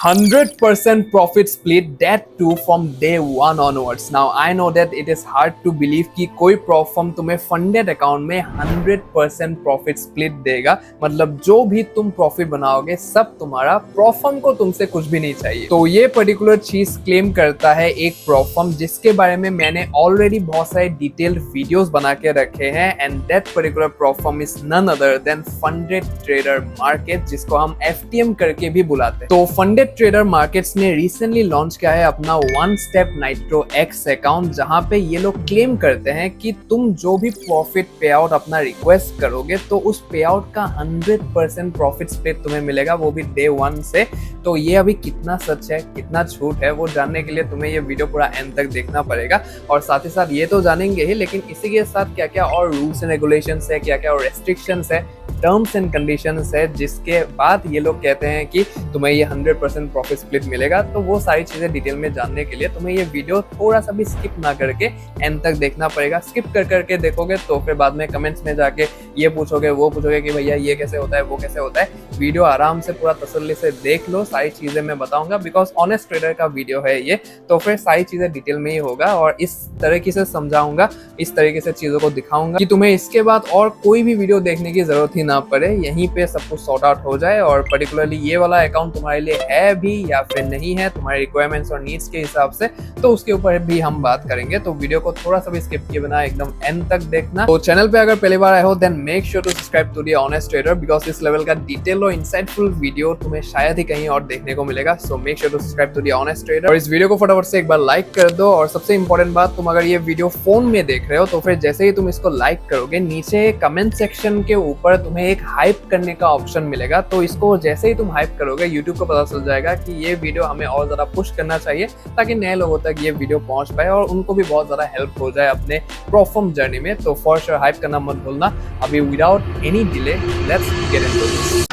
100% profit split, that too from day one onwards. Now I know that it is hard to believe कि कोई prop firm तुम्हें funded account में 100% profit split देगा। मतलब जो भी तुम profit बनाओगे सब तुम्हारा, prop firm को तुमसे कुछ भी नहीं चाहिए। तो ये particular चीज claim करता है एक prop firm जिसके बारे में मैंने already बहुत सारे detailed videos बना के रखे हैं, and that particular prop firm is none other than Funded Trader Market, जिसको हम FTM करके भी बुलाते हैं। तो Funded ट्रेडर मार्केट्स ने रिसेंटली लॉन्च किया है अपना one step nitro x account, जहां पे ये लोग क्लेम करते हैं कि तुम जो भी प्रॉफिट पे आउट अपना रिक्वेस्ट करोगे तो उस पे आउट का 100% प्रॉफिट स्प्लिट तुम्हें मिलेगा, वो भी डे वन से। तो ये अभी कितना सच है कितना झूठ है वो जानने के लिए तुम्हें ये वीडियो पूरा एंड तक देखना पड़ेगा। और साथ ही साथ ये तो जानेंगे ही, लेकिन इसी के साथ क्या क्या और रूल्स एंड रेगुलेशंस है, क्या क्या और रेस्ट्रिक्शंस है, टर्म्स एंड कंडीशंस है, जिसके बाद ये लोग कहते हैं कि तुम्हें ये 100% प्रॉफिट स्प्लिट मिलेगा। तो वो सारी चीजें डिटेल में जानने के लिए तुम्हें ये वीडियो थोड़ा सा भी स्किप ना करके एंड तक देखना पड़ेगा। स्किप कर करके देखोगे तो फिर बाद में कमेंट्स में जाके ये पूछोगे वो पूछोगे कि भैया ये कैसे होता है वो कैसे होता है। वीडियो आराम से पूरा तसल्ली से देख लो, सारी चीजें मैं बताऊंगा, बिकॉज ऑनेस्ट ट्रेडर का वीडियो है ये, तो फिर सारी चीजें डिटेल में ही होगा और इस तरीके से समझाऊंगा, इस तरीके से चीजों को दिखाऊंगा कि तुम्हें इसके बाद और कोई भी वीडियो देखने की जरूरत ही ना पड़े, यहीं पे सब कुछ सॉर्ट आउट हो जाए। और पर्टिकुलरली ये वाला अकाउंट तुम्हारे लिए है भी या फिर नहीं है तुम्हारे रिक्वायरमेंट्स और नीड्स के हिसाब से, तो उसके ऊपर भी हम बात करेंगे। तो वीडियो को थोड़ा सा भी स्किप किए बिना एकदम एंड तक देखना। तो चैनल पे अगर पहली बार आए हो then make sure to subscribe to the honest trader, because इस लेवल का डिटेल और इंसाइटफुल वीडियो तुम्हें शायद ही कहीं और देखने को मिलेगा। So make sure to subscribe to the honest trader और इस वीडियो को फटाफट से एक बार लाइक कर दो। और सबसे इंपॉर्टेंट बात, तुम अगर ये वीडियो फोन में देख रहे हो तो फिर जैसे ही तुम इसको लाइक करोगे नीचे कमेंट सेक्शन के ऊपर तुम्हें एक हाइप करने का ऑप्शन मिलेगा। तो इसको जैसे ही तुम हाइप करोगे यूट्यूब को पता चल जाएगा कि ये वीडियो हमें और ज्यादा पुश करना चाहिए, ताकि नए लोगों तक ये वीडियो पहुंच पाए और उनको भी बहुत ज्यादा हेल्प हो जाए अपने प्रॉप फर्म जर्नी में। तो फॉर श्योर हाइप करना मत भूलना। अभी without any delay let's get into this.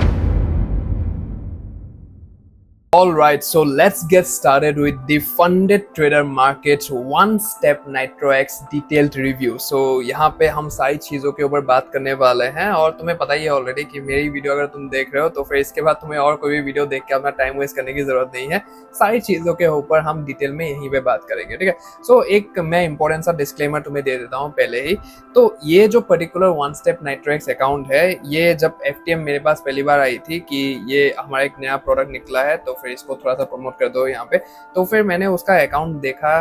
Alright, so let's get started with the Funded Trader Markets One Step Nitro X Detailed Review. So यहाँ पे हम सारी चीज़ों के ऊपर बात करने वाले हैं और तुम्हें पता ही है ऑलरेडी कि मेरी वीडियो अगर तुम देख रहे हो तो फिर इसके बाद तुम्हें और कोई भी वीडियो देख के अपना टाइम वेस्ट करने की जरूरत नहीं है। सारी चीज़ों के ऊपर हम डिटेल में यहीं पे बात करेंगे, ठीक है। सो एक मैं इंपॉर्टेंट सा डिस्क्लेमर तुम्हें दे देता हूँ पहले ही। तो ये जो particular one step nitro x account है, ये जब FTM मेरे पास पहली बार आई थी कि ये हमारा एक नया प्रोडक्ट निकला है तो फिर इसको थोड़ा सा प्रमोट कर दो यहाँ पे, तो फिर मैंने उसका अकाउंट देखा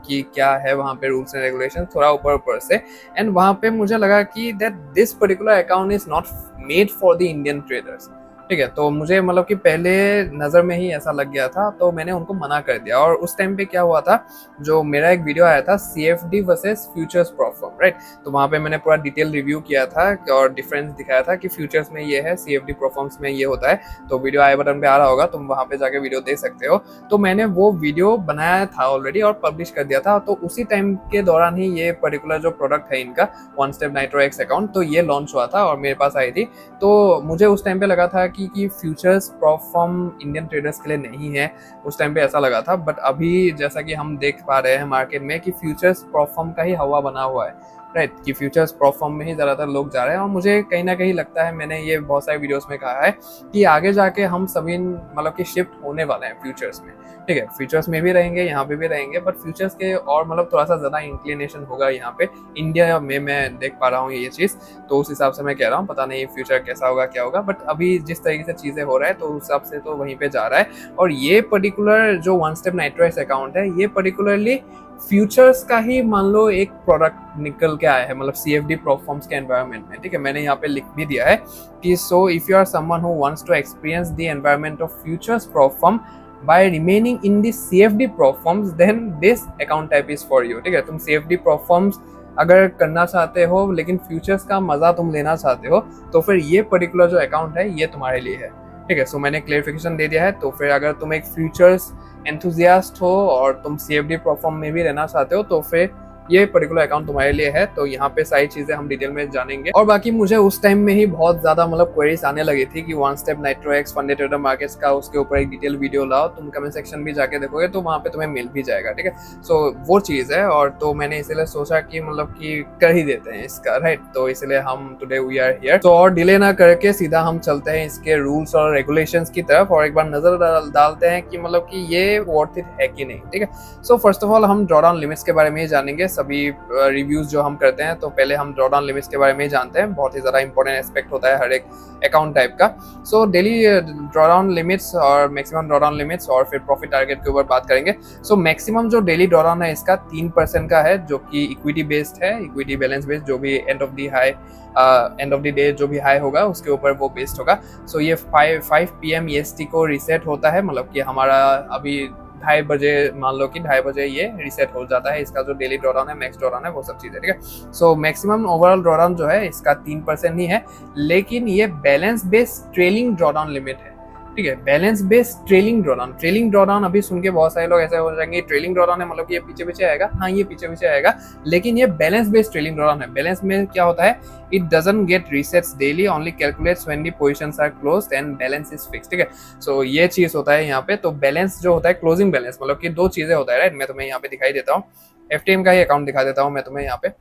कि क्या है वहाँ पे रूल्स एंड रेगुलेशन थोड़ा ऊपर से, एंड वहाँ पे मुझे लगा कि that this particular account is not made for the Indian traders, ठीक है। तो मुझे मतलब कि पहले नज़र में ही ऐसा लग गया था, तो मैंने उनको मना कर दिया। और उस टाइम पे क्या हुआ था, जो मेरा एक वीडियो आया था CFD versus futures prop firm, right. तो वहाँ पे मैंने पूरा डिटेल रिव्यू किया था और डिफरेंस दिखाया था कि फ्यूचर्स में ये है, CFD प्रॉप फर्म्स में ये होता है। तो वीडियो आई बटन पे आ रहा होगा, तुम वहाँ पे जाके वीडियो देख सकते हो। तो मैंने वो वीडियो बनाया था ऑलरेडी और पब्लिश कर दिया था। तो उसी टाइम के दौरान ही ये पर्टिकुलर जो प्रोडक्ट है इनका one step nitro x account, तो ये लॉन्च हुआ था और मेरे पास आई थी। तो मुझे उस टाइम पे लगा था कि futures prop firm Indian traders के लिए नहीं है, उस टाइम पे ऐसा लगा था। बट अभी जैसा कि हम देख पा रहे हैं मार्केट में कि फ्यूचर्स प्रॉप फर्म का ही हवा बना हुआ है, राइट, कि फ्यूचर्स प्रॉप फर्म में ही ज़्यादातर लोग जा रहे हैं। और मुझे कहीं ना कहीं लगता है, मैंने ये बहुत सारे वीडियोस में कहा है कि आगे जाके हम सभी मतलब कि शिफ्ट होने वाले हैं फ्यूचर्स में, ठीक है। फ्यूचर्स में भी रहेंगे, यहाँ पे भी रहेंगे, बट फ्यूचर्स के और मतलब थोड़ा सा ज़्यादा इंक्लिनेशन होगा यहाँ पे इंडिया में, मैं देख पा रहा हूँ ये चीज़। तो उस हिसाब से मैं कह रहा हूँ, पता नहीं फ्यूचर कैसा होगा क्या होगा, बट अभी जिस तरीके से चीज़ें हो रहा है तो उस हिसाब से तो वहीं पे जा रहा है। और ये पर्टिकुलर जो one step nitro x account है, ये पर्टिकुलरली फ्यूचर्स का ही मान लो एक प्रोडक्ट निकल के आया है, मतलब CFD प्रॉप फर्म्स के एनवायरनमेंट में, ठीक है। मैंने यहाँ पे लिख भी दिया है कि so if you are someone who wants to experience the environment of futures prop firm by remaining in the CFD prop firms, then this account type is for you, ठीक है। तुम CFD prop firms अगर करना चाहते हो लेकिन futures का मजा तुम लेना चाहते हो तो फिर ये पर्टिकुलर जो अकाउंट है ये तुम्हारे लिए है, ठीक है। सो मैंने क्लेरिफिकेशन दे दिया है। तो फिर अगर तुम एक फ्यूचर्स एंथुजियास्ट हो और तुम CFD प्रॉप फर्म में भी रहना चाहते हो तो फिर ये पर्टिकुलर अकाउंट तुम्हारे लिए है। तो यहाँ पे सारी चीजें हम डिटेल में जानेंगे। और बाकी मुझे उस टाइम में ही बहुत ज्यादा मतलब क्वेरीज आने लगी थी कि वन स्टेप नाइट्रोएक्स फंडे ट्रेडर मार्केट्स का उसके ऊपर एक डिटेल वीडियो लाओ। तुम कमेंट सेक्शन भी जाके देखोगे तो वहाँ पे तुम्हें मिल भी जाएगा, ठीक है। सो वो चीज है, और तो मैंने इसलिए सोचा कि मतलब कि कर ही देते हैं इसका, राइट। तो इसलिए हम टुडे वी आर हियर। तो और डिले ना करके सीधा हम चलते हैं इसके रूल्स और रेगुलेशंस की तरफ और एक बार नजर डालते हैं कि मतलब कि ये वर्थ इट है कि नहीं, ठीक है। सो फर्स्ट ऑफ ऑल हम ड्रॉडाउन लिमिट्स के बारे में ही जानेंगे सभी रिव्यूज जो हम करते हैं। तो पहले हम ड्रॉडाउन लिमिट्स के बारे में ही जानते हैं, बहुत ही ज्यादा इंपॉर्टेंट एस्पेक्ट होता है हर एक अकाउंट टाइप का। सो डेली ड्रॉडाउन लिमिट्स और मैक्सिमम ड्रॉडाउन लिमिट्स और फिर प्रॉफिट टारगेट के ऊपर बात करेंगे। सो मैक्सिमम जो डेली ड्रॉडाउन है इसका 3% का है, जो कि इक्विटी बेस्ड है, इक्विटी बैलेंस बेस्ड, जो भी एंड ऑफ द डे जो भी हाई होगा उसके ऊपर वो बेस्ड होगा। सो ये 5 PM EST को रीसेट होता है, मतलब कि हमारा अभी 2:30 बजे, मान लो कि 2:30 बजे ये रीसेट हो जाता है। इसका जो डेली ड्रॉडाउन है, मैक्स ड्रॉडाउन है, वो सब चीजें, ठीक है। सो मैक्सिमम ओवरऑल ड्रॉडाउन जो है इसका 3% ही है, लेकिन ये balance based trailing drawdown limit है, ठीक है। बैलेंस बेस्ड ट्रेलिंग ड्रॉडाउन अभी सुन के बहुत सारे लोग ऐसे हो जाएंगे ट्रेलिंग ड्रॉडाउन है मतलब कि ये पीछे पीछे आएगा। हाँ, ये पीछे पीछे आएगा, लेकिन ये बैलेंस बेस्ड ट्रेलिंग ड्रॉडाउन है। बैलेंस में क्या होता है, it doesn't get resets daily, only calculates when the positions are closed and balance is fixed, ठीक है। सो ये चीज होता है यहाँ पे। तो बैलेंस जो होता है, क्लोजिंग बैलेंस, मतलब कि दो चीजें होता है, राइट। मैं तुम्हें यहाँ पे दिखाई देता हूँ, FTM का ही अकाउंट दिखा देता हूँ मैं तुम्हें यहाँ पे।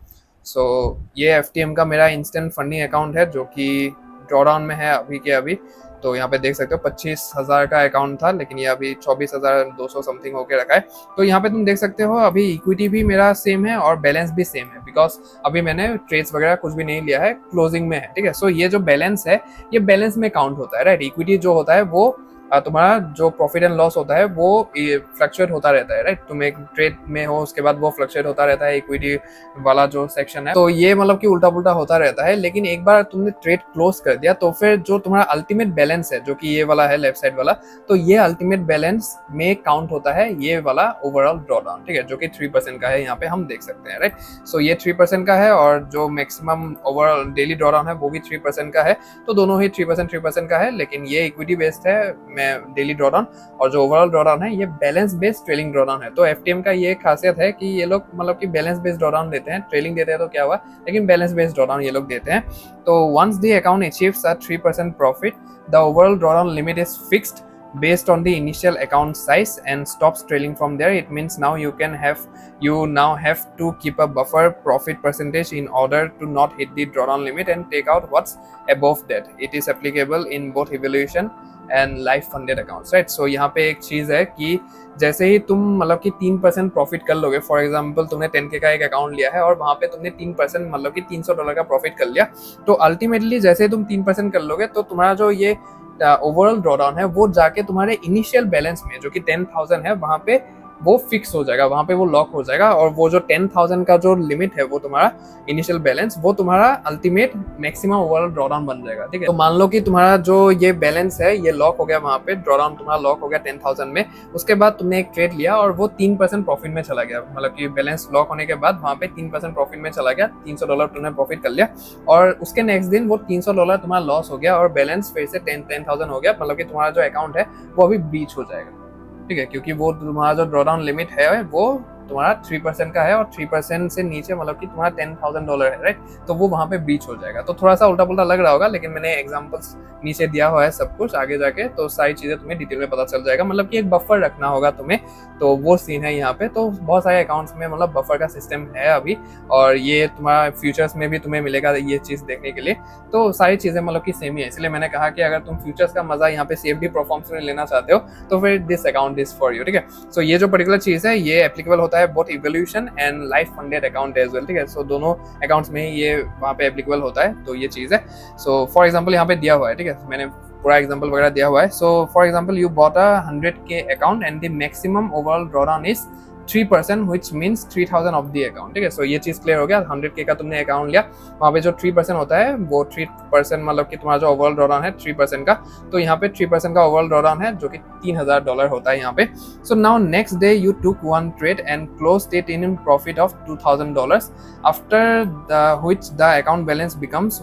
सो ये FTM का मेरा इंस्टेंट फंडिंग अकाउंट है, जो कि ड्रॉडाउन में है अभी के अभी। तो यहाँ पे देख सकते हो 25,000 का अकाउंट था, लेकिन ये अभी 24,200 समथिंग होके रखा है। तो यहाँ पे तुम देख सकते हो अभी इक्विटी भी मेरा सेम है और बैलेंस भी सेम है, बिकॉज अभी मैंने ट्रेड्स वगैरह कुछ भी नहीं लिया है, क्लोजिंग में है, ठीक है। सो ये जो बैलेंस है ये बैलेंस में काउंट होता है, राइट। इक्विटी जो होता है वो तुम्हारा जो प्रॉफिट एंड लॉस होता है वो फ्लक्चुएट होता रहता है, राइट। तुम एक ट्रेड में हो उसके बाद वो फ्लक्चुएट होता रहता है, इक्विटी वाला जो सेक्शन है। तो ये मतलब कि उल्टा पुल्टा होता रहता है, लेकिन एक बार तुमने ट्रेड क्लोज कर दिया तो फिर जो तुम्हारा अल्टीमेट बैलेंस है, जो कि ये वाला है लेफ्ट साइड वाला, तो ये अल्टीमेट बैलेंस में काउंट होता है ये वाला ओवरऑल ड्रॉडाउन, ठीक है, जो कि 3% का है, यहाँ पे हम देख सकते हैं, राइट। सो ये 3% का है और जो मैक्सिमम ओवरऑल डेली ड्रॉडाउन है वो भी 3% का है। तो दोनों ही 3% का है, लेकिन ये इक्विटी बेस्ड है डेली ड्रॉडाउन, और जो ओवरऑल ड्रॉडाउन है ये बैलेंस बेस्ड ट्रेलिंग ड्रॉडाउन है। तो FTM का ये खासियत है कि ये लोग मतलब कि बैलेंस बेस्ड ड्रॉडाउन देते हैं, ट्रेलिंग देते हैं तो क्या हुआ, लेकिन बैलेंस बेस्ड ड्रॉडाउन ये लोग देते हैं। तो once the account achieves a 3% profit, the overall drawdown limit is fixed based on the initial account size and stops trailing from there. It means now you now have to keep a buffer profit percentage in order to not hit the drawdown limit and take out what's above that. It is applicable in both evaluation and life funded accounts, right. So यहाँ पे एक चीज है कि जैसे ही तुम मतलब कि 3% प्रॉफिट कर लोगे, फॉर एग्जांपल तुमने 10K का एक अकाउंट लिया है और वहां पे तुमने 3% मतलब कि $300 का प्रॉफिट कर लिया, तो अल्टीमेटली जैसे ही तुम 3% कर लोगे तो तुम्हारा जो ये ओवरऑल ड्रॉडाउन है वो जाके तुम्हारे इनिशियल बैलेंस में जो कि 10,000 है वहां पे वो फिक्स हो जाएगा, वहां पे वो लॉक हो जाएगा। और वो जो 10,000 का जो लिमिट है वो तुम्हारा इनिशियल बैलेंस, वो तुम्हारा अल्टीमेट मैक्सिमम ओवरऑल ड्रॉडाउन बन जाएगा, ठीक है। तो मान लो कि तुम्हारा जो ये बैलेंस है ये लॉक हो गया, वहां पे ड्रॉडाउन तुम्हारा लॉक हो गया 10,000 में। उसके बाद तुमने एक ट्रेड लिया और वो 3% प्रॉफिट में चला गया, मतलब कि बैलेंस लॉक होने के बाद वहां पे 3% प्रॉफिट में चला गया, $300 तुमने प्रॉफिट कर लिया, और उसके नेक्स्ट दिन वो $300 तुम्हारा लॉस हो गया और बैलेंस फिर से 10,000 हो गया। मतलब कि तुम्हारा जो अकाउंट है वो अभी ब्रीच हो जाएगा, ठीक है, क्योंकि वो तुम्हारा जो ड्रॉडाउन लिमिट है वो तुम्हारा 3% का है और 3% से नीचे मतलब कि तुम्हारा $10,000 है, राइट। तो वो वहां पे ब्रीच हो जाएगा। तो थोड़ा सा उल्टा पुल्टा लग रहा होगा, लेकिन मैंने एग्जांपल्स नीचे दिया हुआ है सब कुछ, आगे जाके तो सारी चीजें तुम्हें डिटेल में पता चल जाएगा। मतलब कि एक बफर रखना होगा तुम्हें, तो वो सीन है यहाँ पे। तो बहुत सारे अकाउंट्स में मतलब बफर का सिस्टम है अभी, और ये तुम्हारा फ्यूचर्स में भी तुम्हें मिलेगा ये चीज देखने के लिए। तो सारी चीजें मतलब कि सेम ही है, इसलिए मैंने कहा कि अगर तुम फ्यूचर्स का मजा यहाँ पे सेफडी परफॉर्मेंस में लेना चाहते हो तो फिर this account is for you, ठीक है। सो ये जो पर्टिकुलर चीज है ये एप्लीकेबल होता है both evolution and life funded account as well, ठीक है। सो दोनों अकाउंट्स में ही ये वहाँ पे एप्लीकेबल होता है, तो ये चीज है। सो फॉर एग्जाम्पल यहाँ पे दिया हुआ है, ठीक है, मैंने पूरा एग्जांपल वगैरह दिया हुआ है। So for example you bought a 100K account and the maximum overall drawdown is 3%, which means 3,000 of the account, ठीक है। सो ये चीज क्लियर हो गया। 100K का तुमने अकाउंट लिया, वहाँ पे जो 3% होता है वो 3% मतलब कि तुम्हारा जो ओवरऑल ड्रॉडाउन है 3% का, तो यहाँ पे 3% का ओवरऑल ड्रॉडाउन है जो कि $3,000 होता है यहाँ पे। So now next day you took one trade and closed it in profit of $2,000 after which the account balance becomes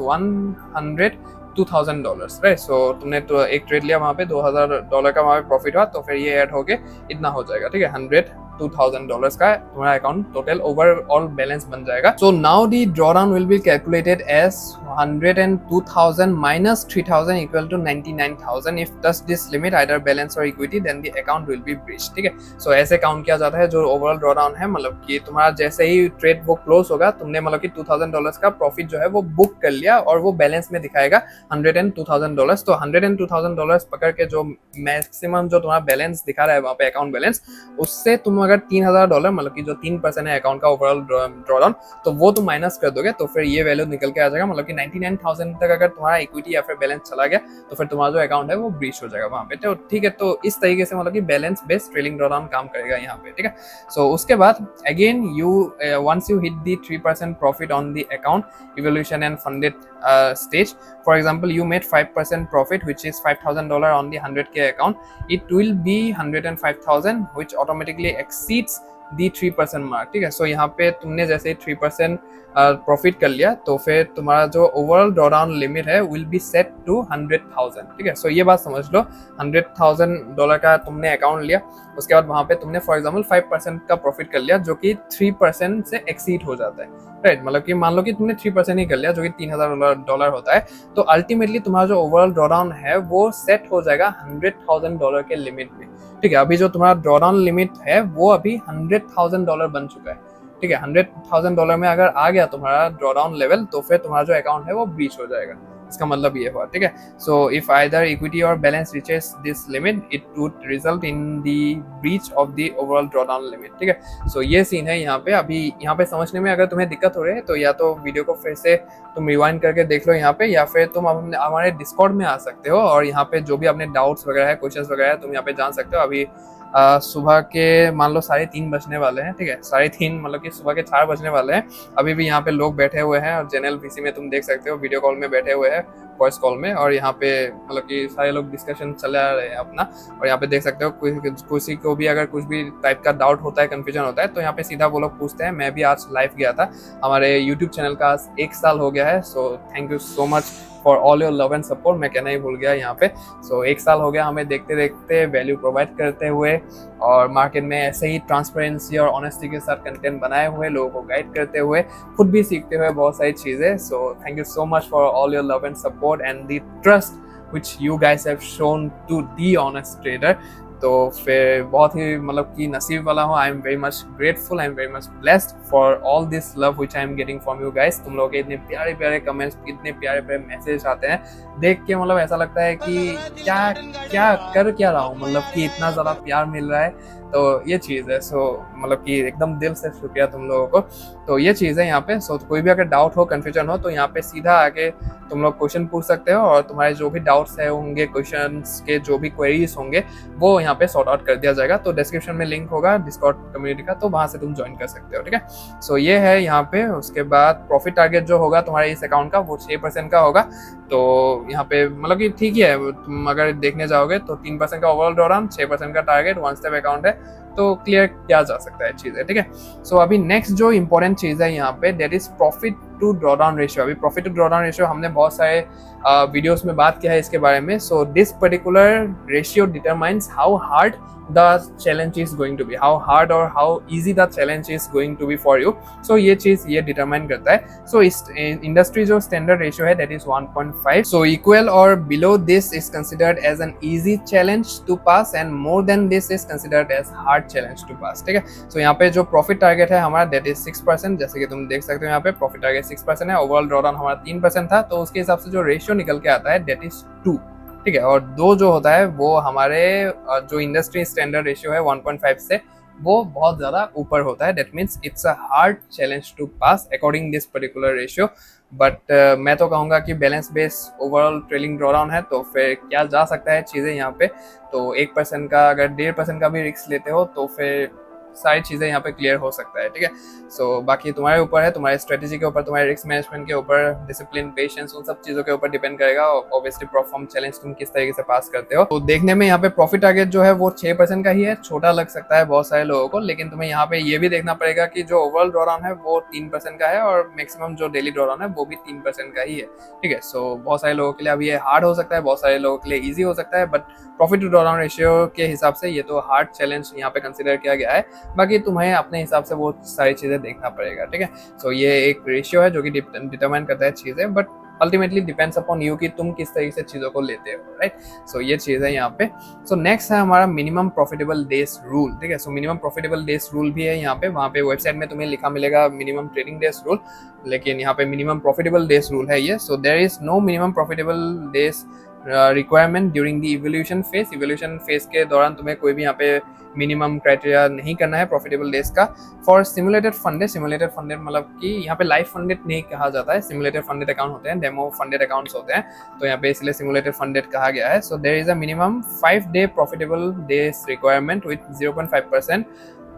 $2,000, right. So तुमने तो एक ट्रेड लिया, वहाँ पे $2,000 का वहाँ पे प्रॉफिट हुआ, तो फिर ये ऐड होके इतना हो जाएगा, ठीक है, 100 $102,000 का तुम्हारा अकाउंट टोटल ओवरऑल बैलेंस बन जाएगा। So now the drawdown will be calculated as 102,000 minus 3,000 equal to 99,000 if touch this limit either balance or equity then the account will be breached। ठीक है, सो ऐसे काउंट किया जाता है जो ओवरऑल ड्रॉडाउन है, मतलब कि तुम्हारा जैसे ही ट्रेड वो क्लोज होगा, तुमने मतलब कि $2,000 का प्रॉफिट जो है वो बुक कर लिया और वो बैलेंस में दिखाएगा $102,000। तो $102,000 पकड़ के जो मैक्सिमम जो तुम्हारा बैलेंस दिखा रहा है वहाँ पे अकाउंट बैलेंस, उससे तुम अगर $3,000 मतलब कि जो 3% है अकाउंट का ओवरऑल ड्रॉडाउन, तो वो तुम माइनस कर दोगे तो फिर ये वैल्यू निकल के आ जाएगा। मतलब कि 99,000 तक अगर तुम्हारा इक्विटी या फिर बैलेंस चला गया तो फिर तुम्हारा जो अकाउंट है वो ब्रीच हो जाएगा वहाँ पे। तो ठीक है, तो इस तरीके से मतलब कि बैलेंस बेस्ड ट्रेलिंग ड्रॉडाउन काम करेगा यहाँ पे। ठीक है, सो उसके बाद again you once you hit the 3% profit on the account evolution and funded stage, for example you made 5% profit which is $5,000 on the 100k account, it will be 105,000 which automatically exceeds the 3% mark. ठीक है, सो यहाँ पे तुमने जैसे 3% profit कर लिया तो फिर तुम्हारा जो ओवरऑल ड्रॉडाउन लिमिट है विल बी सेट टू 100,000। ठीक है, सो ये बात समझ लो, $100,000 का तुमने अकाउंट लिया, उसके बाद वहाँ पे तुमने फॉर एग्जाम्पल 5% का प्रॉफिट कर लिया जो कि 3% से एक्सीड हो जाता है। राइट, मतलब कि मान लो कि तुमने 3% ही कर लिया जो कि $3,000 होता है, तो अल्टीमेटली तुम्हारा जो ओवरऑल ड्रॉडाउन है वो सेट हो जाएगा $100,000 के लिमिट में। ठीक है, अभी जो तुम्हारा ड्रॉडाउन लिमिट है वो अभी $100,000 बन चुका है। ठीक है, $100,000 में अगर आ गया तुम्हारा ड्रॉडाउन लेवल तो फिर तुम्हारा जो अकाउंट है वो ब्रीच हो जाएगा। इसका मतलब ये हुआ। ठीक है, सो इफ आइदर इक्विटी और balance reaches this limit it would result in the breach of the overall drawdown limit. ठीक है, सो ये सीन है यहाँ पे। अभी यहाँ पे समझने में अगर तुम्हें दिक्कत हो रही है तो या तो वीडियो को फिर से तुम रिवाइंड करके देख लो यहाँ पे, या फिर तुम हमारे डिस्कॉर्ड में आ सकते हो और यहाँ पे जो भी अपने डाउट्स वगैरह है, क्वेश्चंस वगैरह है, तुम यहाँ पे जान सकते हो। अभी सुबह के मान लो 3:30 बजने वाले हैं। ठीक है, 3:30 मतलब कि सुबह के 4 बजने वाले हैं। अभी भी यहाँ पे लोग बैठे हुए हैं और जनरल पीसी में तुम देख सकते हो वीडियो कॉल में बैठे हुए हैं, वॉइस कॉल में, और यहाँ पे मतलब कि सारे लोग डिस्कशन चला रहे हैं अपना। और यहाँ पे देख सकते हो किसी को भी अगर कुछ भी टाइप का डाउट होता है, कंफ्यूजन होता है, तो यहाँ पे सीधा वो लोग पूछते हैं। मैं भी आज लाइव गया था, हमारे यूट्यूब चैनल का आज 1 साल हो गया है। So thank you so much for all your love and support, मैं कहना ही भूल गया यहाँ पे। सो 1 साल हो गया हमें देखते देखते, वैल्यू प्रोवाइड करते हुए और मार्केट में ऐसे ही ट्रांसपेरेंसी और ऑनेस्टी के साथ कंटेंट बनाए हुए, लोगों को गाइड करते हुए, खुद भी सीखते हुए बहुत सारी चीज़ें। So thank you so much for all your love and support and the trust which you guys have shown to the honest trader। तो फिर बहुत ही मतलब कि नसीब वाला हूँ। I am very much grateful, I am very much blessed for all this love which I am getting from you guys. तुम लोग के इतने प्यारे प्यारे कमेंट्स, इतने प्यारे प्यारे मैसेज आते हैं, देख के मतलब ऐसा लगता है कि क्या कर क्या रहा हूँ, मतलब कि इतना ज़्यादा प्यार मिल रहा है। तो ये चीज़ है। सो मतलब कि एकदम दिल से शुक्रिया तुम लोगों को। तो ये चीज़ है यहाँ पे। सो कोई भी अगर डाउट हो, कन्फ्यूजन हो, तो यहाँ पे सीधा आके तुम लोग क्वेश्चन पूछ सकते हो और तुम्हारे जो भी डाउट्स है होंगे, क्वेश्चंस के जो भी क्वेरीज होंगे, वो यहाँ पे सॉर्ट आउट कर दिया जाएगा। तो डिस्क्रिप्शन में लिंक होगा डिस्कॉर्ड कम्युनिटी का, तो वहाँ से तुम ज्वाइन कर सकते हो। ठीक है, सो ये है यहाँ पे। उसके बाद प्रॉफिट टारगेट जो होगा तुम्हारे इस अकाउंट का वो 6% का होगा। तो यहाँ पे मतलब कि ठीक ही है, तुम अगर देखने जाओगे तो 3% का ओवरऑल ड्रॉडाउन, 6% का टारगेट, 1 स्टेप अकाउंट है, तो क्लियर किया जा सकता है चीज़ें। ठीक है, सो अभी नेक्स्ट जो इंपॉर्टेंट चीज़ है यहाँ पे, that is profit to drawdown ratio. अभी प्रॉफिट टू ड्रॉडाउन रेशियो हमने बहुत सारे वीडियोस में बात किया है इसके बारे में। So this particular ratio determines how hard the challenge is going to be, how hard or how easy the challenge is going to be for you। so ये चीज ये डिटरमाइन करता है। so इस इंडस्ट्री जो स्टैंडर्ड रेशियो है that is 1.5। so equal or below this is considered as an easy challenge to pass and more than this is considered as hard challenge to pass। ठीक है, so यहाँ पे जो profit target है हमारा that is 6%। जैसे कि तुम देख सकते हो यहाँ पे प्रॉफिट टारगेट 6% है, ओवरऑल ड्रॉडाउन हमारा 3% था, तो उसके हिसाब से जो रेशियो निकल के आता है that is 2। ठीक है, और 2 जो होता है वो हमारे जो इंडस्ट्री स्टैंडर्ड रेशियो है 1.5 से वो बहुत ज़्यादा ऊपर होता है। That means it's a hard challenge to pass according this particular ratio. But मैं तो कहूँगा कि balance base overall trailing drawdown है, तो फिर क्या जा सकता है चीज़ें यहाँ पे। तो 1% का अगर 1.5% का भी रिस्क लेते हो तो फिर सारी चीज़ें यहाँ पे क्लियर हो सकता है। ठीक है, सो बाकी तुम्हारे ऊपर है, तुम्हारे स्ट्रेटेजी के ऊपर, तुम्हारे रिस्क मैनेजमेंट के ऊपर, डिसिप्लिन, पेशेंस, उन सब चीज़ों के ऊपर डिपेंड करेगा। ऑब्वियसली परफॉर्म चैलेंज तुम किस तरीके से पास करते हो। तो देखने में यहाँ पे प्रॉफिट टारगेट जो है वो 6% का ही है, छोटा लग सकता है बहुत सारे लोगों को, लेकिन तुम्हें यहाँ पे ये भी देखना पड़ेगा कि जो ओवरऑल ड्रॉडाउन है वो 3% का है और मैक्सिमम जो डेली ड्रॉडाउन है वो भी 3% का ही है। ठीक है, सो बहुत सारे लोगों के लिए अब ये हार्ड हो सकता है, बहुत सारे लोगों के लिए ईजी हो सकता है, but profit to drawdown ratio के हिसाब से ये तो हार्ड चैलेंज यहाँ पे कंसिडर किया गया है, बाकी तुम्हें अपने हिसाब से वो सारी चीज़ें देखना पड़ेगा, ठीक है। सो ये एक रेशियो है जो कि डिटरमाइन करता है चीज़ें, but ultimately depends upon you कि तुम किस तरीके से चीज़ों को लेते हो, राइट। सो ये चीज़ है यहाँ पे। सो नेक्स्ट है हमारा मिनिमम प्रॉफिटेबल डेज रूल, ठीक है। So minimum profitable days rule भी है यहाँ पे, वहाँ पे वेबसाइट में तुम्हें लिखा मिलेगा मिनिमम ट्रेडिंग डेज रूल, लेकिन यहाँ पे मिनिमम प्रॉफिटेबल डेज रूल है ये। So there is no minimum profitable days requirement during the evolution phase. Evolution phase के दौरान तुम्हें कोई भी यहाँ पे मिनिमम क्राइटेरिया नहीं करना है प्रॉफिटेबल डेज का। फॉर सिमुलेटेड फंडेड मतलब कि यहाँ पे लाइव फंडेड नहीं कहा जाता है, सिमुलेटेड फंडेड अकाउंट होते हैं, डेमो फंडेड अकाउंट्स होते हैं, तो यहाँ पे इसलिए सिमुलेटेड फंडेड कहा गया है। So there is a minimum 5 day profitable days requirement with 0.5%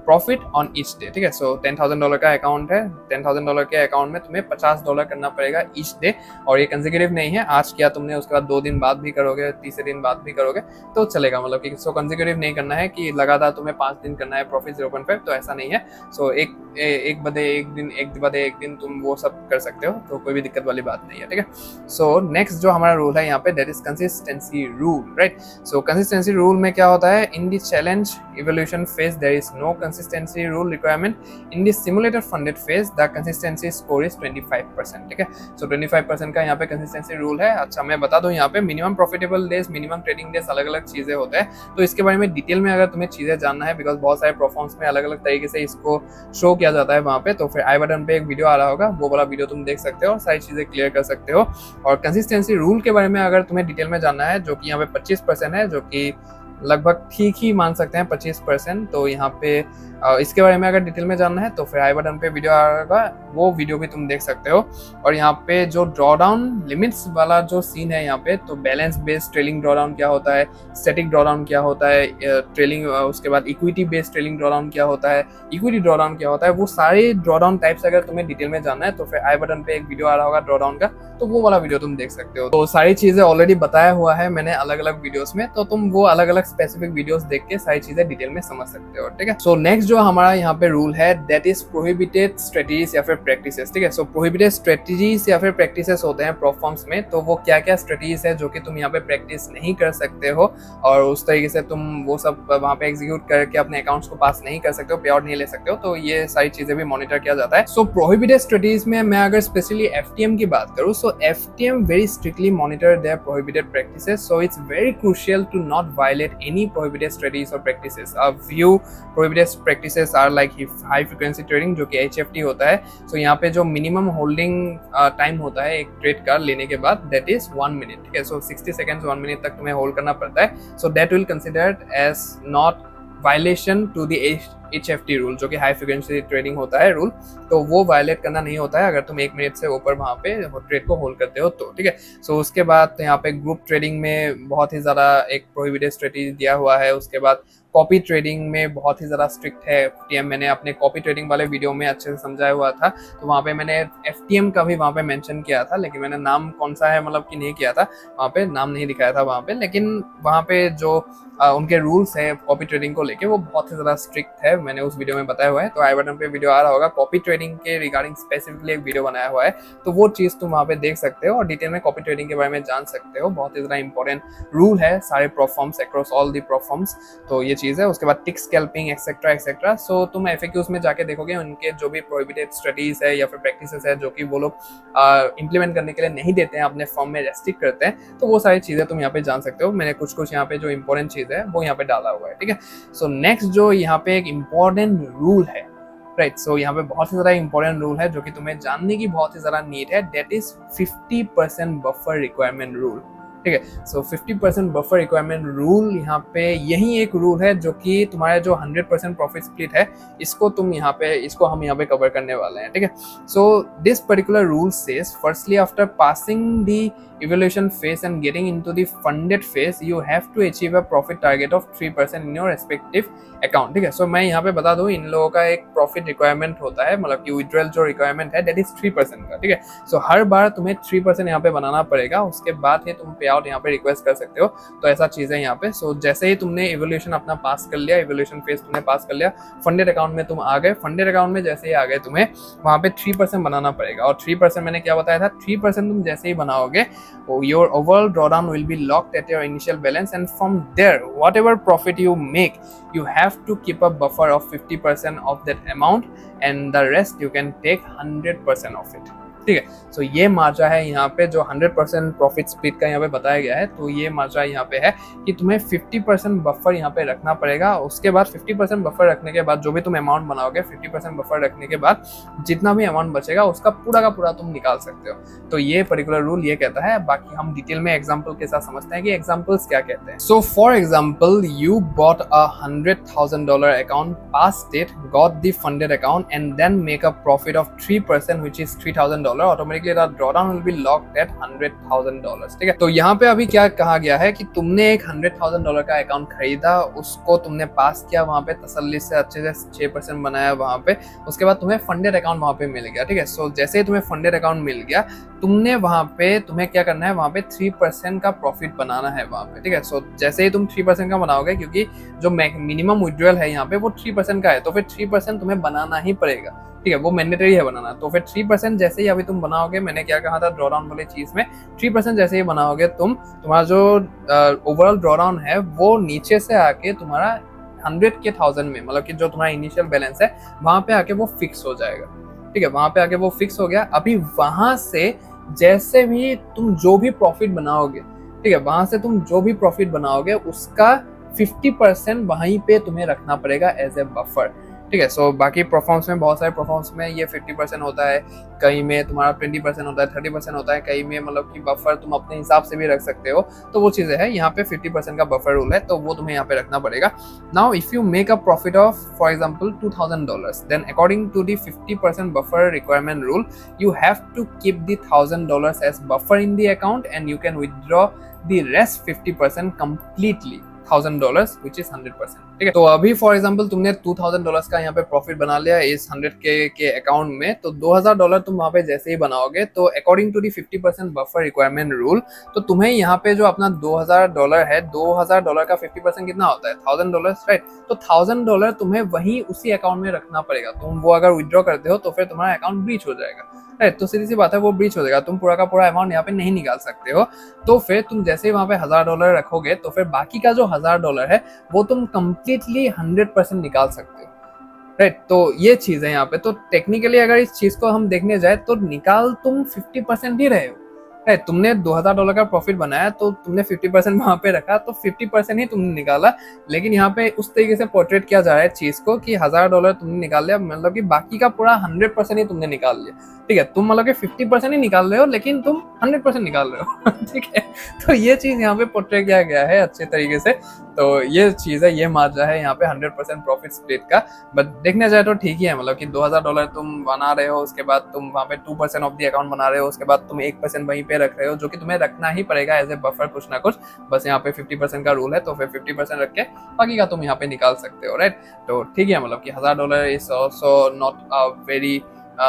profit on each day, ठीक है। सो $10,000 का अकाउंट है, $10,000 के अकाउंट में तुम्हें $50 करना पड़ेगा ईच डे, और ये कंसेक्यूटिव नहीं है, आज किया तुमने उसके बाद 2 दिन बाद भी करोगे, तीसरे दिन बाद भी करोगे तो चलेगा, मतलब कि सो कंसेक्यूटिव नहीं करना है कि लगातार तुम्हें 5 दिन करना है प्रॉफिट 0.5, तो ऐसा नहीं है। सो एक बदे एक दिन तुम वो सब कर सकते हो, तो कोई भी दिक्कत वाली बात नहीं है, ठीक है। सो नेक्स्ट जो हमारा रूल है यहाँ पे that is consistency rule, right. So consistency rule में क्या होता है, in the challenge evolution phase there is no consistency rule requirement. In the simulated funded phase the consistency score is 25%, ठीक है। So 25% का यहाँ पे consistency rule है। अच्छा मैं बता दूं यहाँ पे minimum profitable days, minimum trading days अलग अलग चीजें होते हैं, तो इसके बारे में डिटेल में अगर तुम्हें चीजें जानना है, बिकॉज बहुत सारे प्लेटफॉर्म्स में अलग अलग तरीके से इसको शो किया जाता है वहाँ पे, तो फिर आई बटन पे एक वीडियो आ रहा होगा, वो वाला वीडियो तुम देख सकते हो और सारी चीजें क्लियर कर सकते हो। और कंसिस्टेंसी रूल के बारे में अगर तुम्हें डिटेल में जानना है, जो कि यहाँ पे 25% है, जो कि लगभग ठीक ही मान सकते हैं 25%, तो यहाँ पे इसके बारे में अगर डिटेल में जानना है तो फिर आई बटन पे वीडियो आएगा, वो वीडियो भी तुम देख सकते हो। और यहाँ पे जो ड्रॉडाउन लिमिट्स वाला जो सीन है यहाँ पे, तो बैलेंस बेस्ड ट्रेलिंग ड्रॉडाउन क्या होता है, स्टैटिक ड्रॉडाउन क्या होता है, ट्रेलिंग, उसके बाद इक्विटी बेस्ड ट्रेलिंग ड्रॉडाउन क्या होता है, इक्विटी ड्रॉडाउन क्या होता है, वो सारे ड्रॉडाउन टाइप्स अगर तुम्हें डिटेल में जानना है तो फिर आई बटन पे एक वीडियो आ रहा होगा ड्रॉडाउन का, तो वो वाला वीडियो तुम देख सकते हो। तो सारी चीजें ऑलरेडी बताया हुआ है मैंने अलग अलग वीडियोस में, तो तुम वो अलग अलग स्पेसिफिक वीडियोस देख के सारी चीजें डिटेल में समझ सकते हो, ठीक है। सो नेक्स्ट जो हमारा यहाँ पे रूल है दैट इज प्रोहिबिटेड स्ट्रेटेजीज या फिर प्रैक्टिसेस, ठीक है। सो प्रोहिबिटेड स्ट्रेटेजीज या फिर प्रैक्टिसेस होते हैं प्रोप फॉर्म्स में, तो वो क्या क्या स्ट्रेटेजीज है जो कि तुम यहाँ पे प्रैक्टिस नहीं कर सकते हो और उस तरीके से तुम वो सब वहाँ पे एग्जीक्यूट करके अपने अकाउंट्स को पास नहीं कर सकते हो, पे आउट नहीं ले सकते हो, तो ये सारी चीजें भी मॉनिटर किया जाता है। सो प्रोहिबिटेड स्ट्रेटेजीज में मैं अगर स्पेशली एफटीएम की बात करूँ, सो FTM very strictly monitor their prohibited practices, so it's very crucial to not violate any prohibited strategies or practices. A few prohibited practices are like high frequency trading, जो कि HFT होता है। so यहाँ पे जो मिनिमम होल्डिंग टाइम होता है एक ट्रेड का लेने के बाद, that is 1 minute, ठीक है। so 60 seconds 1 minute तक तुम्हें होल्ड करना पड़ता है, so that will considered as not violation to the HFT rule, जो कि हाई फ्रिक्वेंसी ट्रेडिंग होता है रूल, तो वो वायलेट करना नहीं होता है अगर तुम 1 मिनट से ऊपर वहाँ पे ट्रेड को होल्ड करते हो तो, ठीक है। सो उसके बाद यहाँ पे ग्रुप ट्रेडिंग में बहुत ही ज़्यादा एक प्रोहिबिटेड स्ट्रेटेजी दिया हुआ है। उसके बाद कॉपी ट्रेडिंग में बहुत ही ज़्यादा स्ट्रिक्ट है FTM, मैंने अपने कॉपी ट्रेडिंग वाले वीडियो में अच्छे से समझाया हुआ था, तो वहाँ पे मैंने FTM का भी वहाँ पे मेंशन किया था, लेकिन मैंने नाम कौन सा है मतलब कि नहीं किया था, वहाँ पे नाम नहीं दिखाया था वहाँ पे, लेकिन वहाँ पे जो उनके रूल्स हैं कॉपी ट्रेडिंग को लेके वो बहुत ही ज़्यादा स्ट्रिक्ट है, मैंने उस वीडियो में बताया हुआ है, तो आई बटन पे वीडियो आ रहा होगा, कॉपी ट्रेडिंग के रिगार्डिंग स्पेसिफिकली एक वीडियो बनाया हुआ है, तो वो चीज़ तुम वहाँ पे देख सकते हो और डिटेल में कॉपी ट्रेडिंग के बारे में जान सकते हो। बहुत ही ज़्यादा इंपॉर्टेंट रूल है सारे प्रोफॉर्म्स अक्रॉस ऑल दी प्रोफॉर्म्स, तो ये चीज़ है। उसके बाद टिक स्कैल्पिंग एक्सेट्रा एक्सेट्रा, सो तुम FAQs में जाके देखोगे उनके जो भी प्रोहिबिटेड स्ट्रेटेजीज है या फिर प्रैक्टिसेस है जो कि वो लोग इंप्लीमेंट करने के लिए नहीं देते हैं, अपने फॉर्म में रेस्ट्रिक्ट करते हैं, तो वो सारी चीज़ें तुम यहाँ पे जान सकते हो। मैंने कुछ यहाँ पे जो इंपॉर्टेंट चीज़ है वो यहाँ पे डाला हुआ है, ठीक है। सो नेक्स्ट जो यहाँ पे एक इम्पॉर्टेंट रूल है, राइट, सो यहाँ पे बहुत ही ज़्यादा इंपॉर्टेंट रूल है जो कि तुम्हें जानने की बहुत ही ज़्यादा नीड है, that is 50% buffer requirement rule, ठीक है। सो 50% बफर रिक्वायरमेंट रूल, यहाँ पे यही एक रूल है जो कि तुम्हारा जो 100% प्रॉफिट स्प्लिट है इसको हम यहाँ पे कवर करने वाले हैं, ठीक है। So this particular rule says firstly after passing the evaluation phase and getting into the funded phase you have to achieve a profit target of 3% in your respective account, ठीक है। सो मैं यहाँ पे बता दूँ इन लोगों का एक प्रॉफिट रिक्वायरमेंट होता है, मतलब कि विड्रॉल जो रिक्वायरमेंट है दैट इज 3% का, ठीक है। सो हर बार तुम्हें 3% यहाँ पे बनाना पड़ेगा, उसके बाद ही तुम पे आउट यहाँ पे रिक्वेस्ट कर सकते हो। तो ऐसा चीज़ है यहाँ पे। सो जैसे ही तुमने इवोल्यूशन अपना पास कर लिया, इवोल्यूशन फेज तुमने पास कर लिया, फंडेड अकाउंट में तुम आ गए। फंडेड अकाउंट में जैसे ही आ गए तुम्हें वहाँ पे 3% बनाना पड़ेगा। और 3% मैंने क्या बताया था, 3% तुम जैसे ही बनाओगे your overall drawdown will be locked at your initial balance and from there whatever profit you make you have to keep a buffer of 50% of that amount and the rest you can take 100% of it। ठीक है, सो ये मार्जा है यहाँ पे जो 100% profit split का यहाँ पे बताया गया है। तो ये मार्जा यहाँ पे है कि तुम्हें 50% बफर यहाँ पे रखना पड़ेगा। उसके बाद 50% बफर रखने के बाद जो भी तुम अमाउंट बनाओगे, 50% बफर रखने के बाद जितना भी अमाउंट बचेगा उसका पूरा का पूरा तुम निकाल सकते हो। तो ये पर्टिकुलर रूल ये कहता है। बाकी हम डिटेल में एग्जाम्पल के साथ समझते हैं कि एग्जाम्पल्स क्या कहते हैं। So for example you bought a $100,000 account, passed it, got the funded account and then make a profit of 3% which is $3,000, automatically the drawdown will be locked at $100,000। ठीक है, तो यहाँ पे अभी क्या कहा गया है कि तुमने एक $100,000 का अकाउंट खरीदा, उसको तुमने पास किया, वहां पे तसल्ली से अच्छे से 6% बनाया वहां पे, उसके बाद तुम्हें फंडेड अकाउंट वहां पे मिल गया। ठीक है, सो जैसे ही तुम्हें फंडेड अकाउंट मिल गया, तुमने वहां पे तुम्हें क्या करना है, वहां पे 3% का प्रॉफिट बनाना है वहां पे। ठीक है, सो जैसे ही तुम 3% का बनाओगे, क्योंकि जो मिनिमम विड्रॉल है यहाँ पे वो 3% का है, तो फिर 3% तुम्हें बनाना ही पड़ेगा। ठीक है, वो मैंडेटरी है बनाना। तो फिर 3% जैसे ही अभी तुम बनाओगे, मैंने क्या कहा था ड्रॉडाउन वाली चीज में, 3% जैसे ही बनाओगे तुम्हारा जो ओवरऑल ड्रॉडाउन है वो नीचे से आके तुम्हारा 100 के 1000 में, मतलब कि जो तुम्हारा इनिशियल बैलेंस है वहां पे आके वो फिक्स हो जाएगा। ठीक है, वहां पे आके वो फिक्स हो गया। अभी वहां से जैसे भी तुम जो भी प्रॉफिट बनाओगे, ठीक है, वहां से तुम जो भी प्रॉफिट बनाओगे उसका 50% वहीं पे तुम्हें रखना पड़ेगा एज ए बफर। ठीक है, सो बाकी परफॉर्म्स में बहुत सारे परफॉर्म्स में ये 50% होता है, कहीं में तुम्हारा 20% होता है, 30% होता है, कहीं में मतलब कि बफर तुम अपने हिसाब से भी रख सकते हो। तो वो चीज़ें हैं, यहाँ पे 50% का बफर रूल है, तो वो तुम्हें यहाँ पे रखना पड़ेगा। Now if you make a profit of for example $2,000, then according to the 50% buffer requirement rule you have to keep the $1,000 as buffer in the account and you can withdraw the rest 50% completely $1,000 which is 100%। ठीक है, तो अभी for example तुमने $2,000 का यहाँ पे profit बना लिया इस 100K के अकाउंट में, तो $2,000 तुम वहाँ पे जैसे ही बनाओगे, तो according to the 50% buffer requirement rule, तो तुम्हें यहाँ पे जो अपना $2,000 है, $2,000 का 50% कितना होता है, $1,000, राइट। तो $1,000 तुम्हें वहीं उसी अकाउंट में रखना पड़ेगा। तुम वो अगर विड्रॉ करते हो तो फिर तुम्हारा अकाउंट ब्रीच हो जाएगा, राइट। तो सीधी सी बात है, वो ब्रीच हो जाएगा, तुम पूरा का पूरा अमाउंट यहाँ पे नहीं निकाल सकते हो। तो फिर तुम जैसे ही वहां पे $1,000 रखोगे, तो फिर बाकी का जो $1,000 है वो तुम कंप्लीटली 100% निकाल सकते हो, राइट। तो ये चीज है यहाँ पे। तो टेक्निकली अगर इस चीज को हम देखने जाए तो निकाल तुम 50% ही रहे हो, राइट। तुमने $2,000 का प्रॉफिट बनाया, तो तुमने 50% वहां पे रखा, तो 50% ही तुमने निकाला। लेकिन यहाँ पे उस तरीके से पोर्ट्रेट किया जा रहा है चीज को कि $1,000 तुमने निकाल लिया, मतलब कि बाकी का पूरा 100% ही तुमने निकाल लिया। ठीक है, तुम मतलब कि 50% ही निकाल रहे हो, लेकिन तुम 100% निकाल रहे हो। ठीक है, तो ये चीज यहाँ पे पोर्ट्रेट किया गया है अच्छे तरीके से। तो ये चीज है, ये मार्जिन है यहाँ पे 100% प्रॉफिट स्प्लिट का। बट देखने जाए तो ठीक ही है, मतलब कि $2,000 तुम बना रहे हो, उसके बाद तुम वहाँ पे 2% ऑफ दी अकाउंट बना रहे हो, उसके बाद तुम 1% वहीं पे रख रहे हो, जो कि तुम्हें रखना ही पड़ेगा एज ए बफर कुछ ना कुछ। बस यहाँ पे 50% का रूल है, तो फिर 50% रख के बाकी का तुम यहाँ पे निकाल सकते हो, राइट। तो ठीक है, मतलब कि $1,000 is also not a very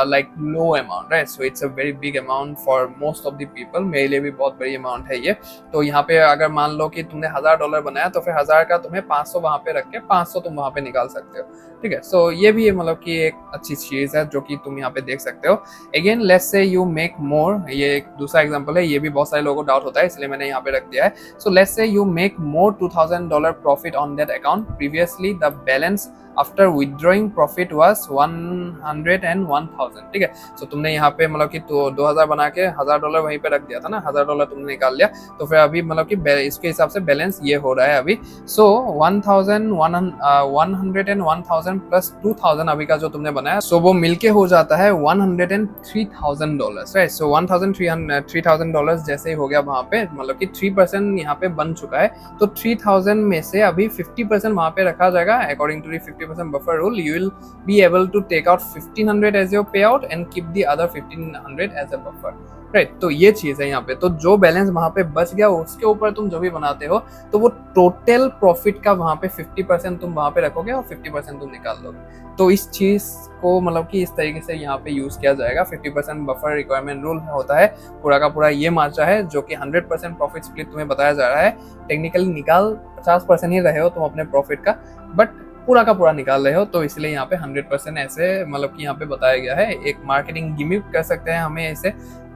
like low amount, right? So it's a very big amount for most of the people। मेरे लिए भी बहुत बड़ी अमाउंट है ये। तो यहाँ पे अगर मान लो कि तुमने $1,000 बनाया, तो फिर 1000 का तुम्हें 500 वहां पे रख के 500 तुम वहां पे निकाल सकते हो। ठीक है, सो ये भी मतलब कि एक अच्छी चीज है जो कि तुम यहाँ पे देख सकते हो। Again let's say you make more, ये एक दूसरा एग्जांपल है, ये भी बहुत सारे लोगों को डाउट होता है, इसलिए मैंने यहाँ पे रख दिया है। So let's say you make more $2,000 profit on that account, previously the balance after withdrawing profit was 101,000। ठीक है, सो तुमने यहाँ पे मतलब कि 2000 बना के $1,000 वहीं पे रख दिया था ना, $1,000 तुमने निकाल लिया, तो फिर अभी मतलब कि इसके हिसाब से बैलेंस ये हो रहा है अभी। सो 101,000 प्लस 2000 अभी का जो तुमने बनाया, सो वो मिलके हो जाता है $103,000, राइट। सो $103,000 जैसे ही हो गया वहां पे, मतलब कि 3% यहाँ पे बन चुका है। तो 3000 में से अभी 50% वहां पे रखा जाएगा according to the 50% buffer rule, you will be able to take out 1500 as your payout and keep the other 1500 as a buffer, right. तो ये चीज है यहाँ पे। तो जो बैलेंस वहां पे बच गया उसके ऊपर तुम जो भी बनाते हो तो वो टोटल प्रॉफिट का वहां पे 50% तुम वहां पे रखोगे और 50% तुम निकाल लोगे। तो इस चीज को मतलब कि इस तरीके से यहाँ पे यूज किया जाएगा। 50% बफर रिक्वायरमेंट रूल होता है, पूरा का पूरा ये मात्रा है जो कि 100% प्रॉफिट स्प्लिट तुम्हें बताया जा रहा है। टेक्निकली निकाल 50% ही रहे हो तुम अपने प्रॉफिट का, बट पूरा का पूरा निकाल रहे हो, तो इसलिए यहाँ पे 100% ऐसे मतलब कि यहाँ पे बताया गया है। एक मार्केटिंग गिमिक कर सकते हैं हमें ऐसे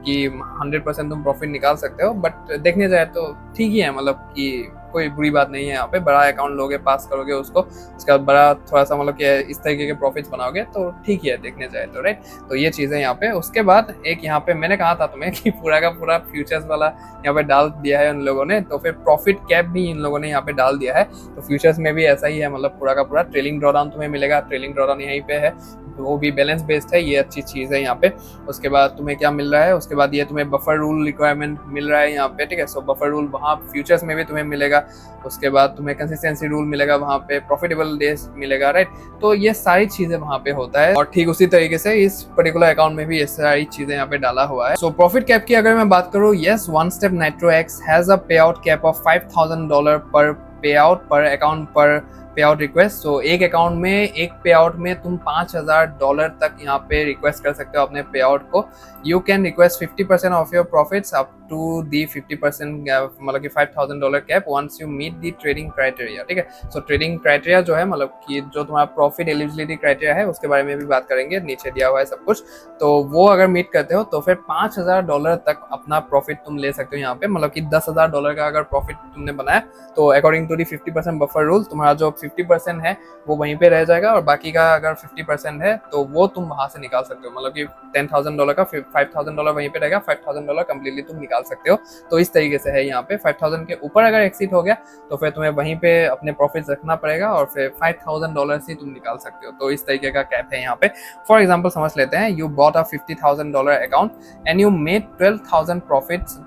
कि 100% तुम प्रॉफिट निकाल सकते हो, बट देखने जाए तो ठीक ही है, मतलब कि कोई बुरी बात नहीं है। यहाँ पे बड़ा अकाउंट लोगे, पास करोगे उसको, उसके बाद बड़ा थोड़ा सा मतलब कि इस तरीके के प्रॉफिट्स बनाओगे तो ठीक ही है देखने जाए तो, राइट। तो ये चीज़ें यहाँ पे। उसके बाद एक यहाँ पे मैंने कहा था तुम्हें कि पूरा का पूरा फ्यूचर्स वाला यहाँ पे डाल दिया है उन लोगों ने, तो फिर प्रॉफिट कैप भी इन लोगों ने यहाँ पे डाल दिया है। तो फ्यूचर्स में भी ऐसा ही है, मतलब पूरा का पूरा ट्रेलिंग ड्रॉडाउन तुम्हें मिलेगा। ट्रेलिंग ड्रॉडाउन यहीं पे है, वो भी बैलेंस बेस्ड है, ये अच्छी चीज़ है यहाँ पे। उसके बाद तुम्हें क्या मिल रहा है, उसके बाद ये तुम्हें बफर रूल रिक्वायरमेंट मिल रहा है यहाँ पे, ठीक है। सो बफर रूल वहाँ फ्यूचर्स में भी तुम्हें मिलेगा। उसके बाद तुम्हें कंसिस्टेंसी रूल मिलेगा, वहाँ पे प्रॉफिटेबल डेज मिलेगा, राइट। तो ये सारी चीजें वहाँ पे होता है, और ठीक उसी तरीके से इस पर्टिकुलर अकाउंट में भी ये सारी चीजें यहाँ पे डाला हुआ है। सो प्रॉफिट कैप की अगर मैं बात करूँ, yes, one step nitro x has a पे आउट कैप ऑफ $5000 पर पे आउट पर अकाउंट पर पे आउट रिक्वेस्ट। सो एक अकाउंट में एक पे आउट में तुम $5000 तक यहाँ पे रिक्वेस्ट कर सकते हो अपने पे आउट को। You can request 50% of your profits up to the 50% मतलब कि $5000 cap once you meet the trading criteria, ठीक है। सो ट्रेडिंग क्राइटेरिया जो है, मतलब कि जो तुम्हारा प्रॉफिट एलिजिबिलिटी क्राइटेरिया है उसके बारे में भी बात करेंगे, नीचे दिया हुआ है सब कुछ। तो वो अगर मीट करते हो तो फिर $5000 तक अपना प्रॉफिट तुम ले सकते हो यहाँ पे। मतलब कि $10,000 का अगर प्रॉफिट तुमने बनाया तो according to the 50% buffer rule तुम्हारा जो 50% है वो वहीं पे रह जाएगा, और बाकी का अगर 50% है तो वो तुम वहां से निकाल सकते हो। मतलब कि $10,000 का $5,000 वहीं पे रहेगा, $5,000 कम्प्लीटली तुम निकाल सकते हो। तो इस तरीके से है यहाँ पे। 5,000 के ऊपर अगर एक्सीड हो गया तो फिर तुम्हें वहीं पे अपने प्रॉफिट रखना पड़ेगा, और फिर $5,000 ही तुम निकाल सकते हो। तो इस तरीके का कैप है यहाँ पे। फॉर एग्जाम्पल समझ लेते हैं, you bought a $50,000 account and you made 12,000 profits